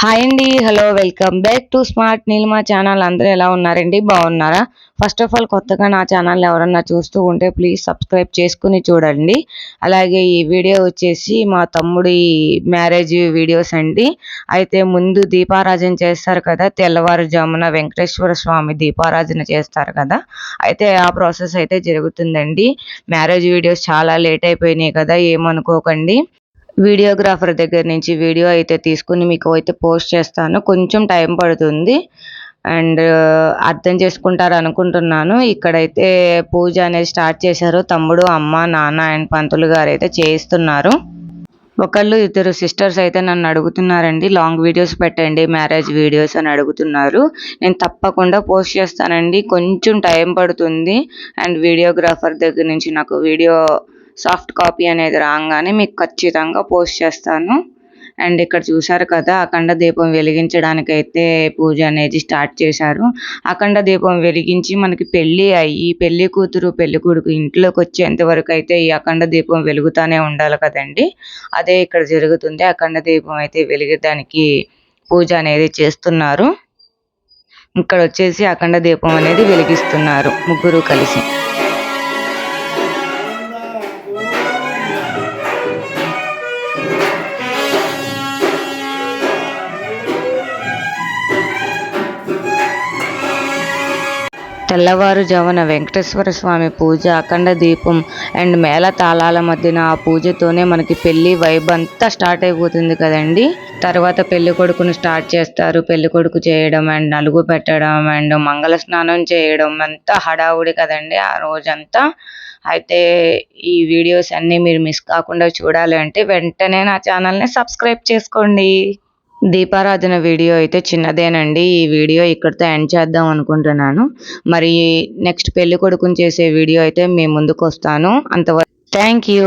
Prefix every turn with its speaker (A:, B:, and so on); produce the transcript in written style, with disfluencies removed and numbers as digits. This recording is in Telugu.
A: హాయ్ అండి. Hello. Welcome back to smart Neelima channel. అందరూ ఎలా ఉన్నారండి? బాగున్నారా? ఫస్ట్ ఆఫ్ ఆల్ కొత్తగా నా ఛానల్ ఎవరన్నా చూస్తూ ఉంటే ప్లీజ్ సబ్స్క్రైబ్ చేసుకుని చూడండి. అలాగే ఈ వీడియో వచ్చేసి మా తమ్ముడి మ్యారేజ్ వీడియోస్ అండి. అయితే ముందు దీపారాధన చేస్తారు కదా, తెల్లవారుజామున వెంకటేశ్వర స్వామి దీపారాధన చేస్తారు కదా, అయితే ఆ ప్రాసెస్ అయితే జరుగుతుందండి. మ్యారేజ్ వీడియోస్ చాలా లేట్ అయిపోయినాయి కదా, ఏమనుకోకండి. వీడియోగ్రాఫర్ దగ్గర నుంచి వీడియో అయితే తీసుకుని మీకు అయితే పోస్ట్ చేస్తాను. కొంచెం టైం పడుతుంది అండ్ అర్థం చేసుకుంటారు అనుకుంటున్నాను. ఇక్కడైతే పూజ అనేది స్టార్ట్ చేశారు. తమ్ముడు, అమ్మ, నాన్న అండ్ పంతులు గారు అయితే చేయిస్తున్నారు. ఒకళ్ళు ఇద్దరు సిస్టర్స్ అయితే నన్ను అడుగుతున్నారండి, లాంగ్ వీడియోస్ పెట్టండి, మ్యారేజ్ వీడియోస్ అని అడుగుతున్నారు. నేను తప్పకుండా పోస్ట్ చేస్తానండి. కొంచెం టైం పడుతుంది అండ్ వీడియోగ్రాఫర్ దగ్గర నుంచి నాకు వీడియో సాఫ్ట్ కాపీ అనేది రాగానే మీకు ఖచ్చితంగా పోస్ట్ చేస్తాను. అండ్ ఇక్కడ చూసారు కదా, అఖండ దీపం వెలిగించడానికి అయితే పూజ అనేది స్టార్ట్ చేశారు. అఖండ దీపం వెలిగించి మనకి పెళ్ళి అయ్యి పెళ్లి కూతురు పెళ్లి కొడుకు ఇంట్లోకి వచ్చేంత వరకు అయితే ఈ అఖండ దీపం వెలుగుతానే ఉండాలి కదండి. అదే ఇక్కడ జరుగుతుంది. అఖండ దీపం అయితే వెలిగడానికి పూజ అనేది చేస్తున్నారు. ఇక్కడ వచ్చేసి అఖండ దీపం అనేది వెలిగిస్తున్నారు ముగ్గురు కలిసి. తెల్లవారుజామున వెంకటేశ్వర స్వామి పూజ, అఖండ దీపం అండ్ మేళ తాళాల మధ్యన ఆ పూజతోనే మనకి పెళ్లి వైబ్ అంతా స్టార్ట్ అయిపోతుంది కదండి. తర్వాత పెళ్లి కొడుకును స్టార్ట్ చేస్తారు. పెళ్లి కొడుకు చేయడం అండ్ నలుగు పెట్టడం అండ్ మంగళ స్నానం చేయడం అంతా హడావుడి కదండి ఆ రోజంతా. అయితే ఈ వీడియోస్ అన్నీ మీరు మిస్ కాకుండా చూడాలి అంటే వెంటనే నా ఛానల్ని సబ్స్క్రైబ్ చేసుకోండి. దీపారాధన వీడియో అయితే చిన్నదేనండి. ఈ వీడియో ఇక్కడితో ఎండ్ చేద్దాం అనుకుంటున్నాను. మరి నెక్స్ట్ పెళ్లి కొడుకుని చేసే వీడియో అయితే మీ ముందుకు వస్తాను. అంతవరకు థ్యాంక్ యూ.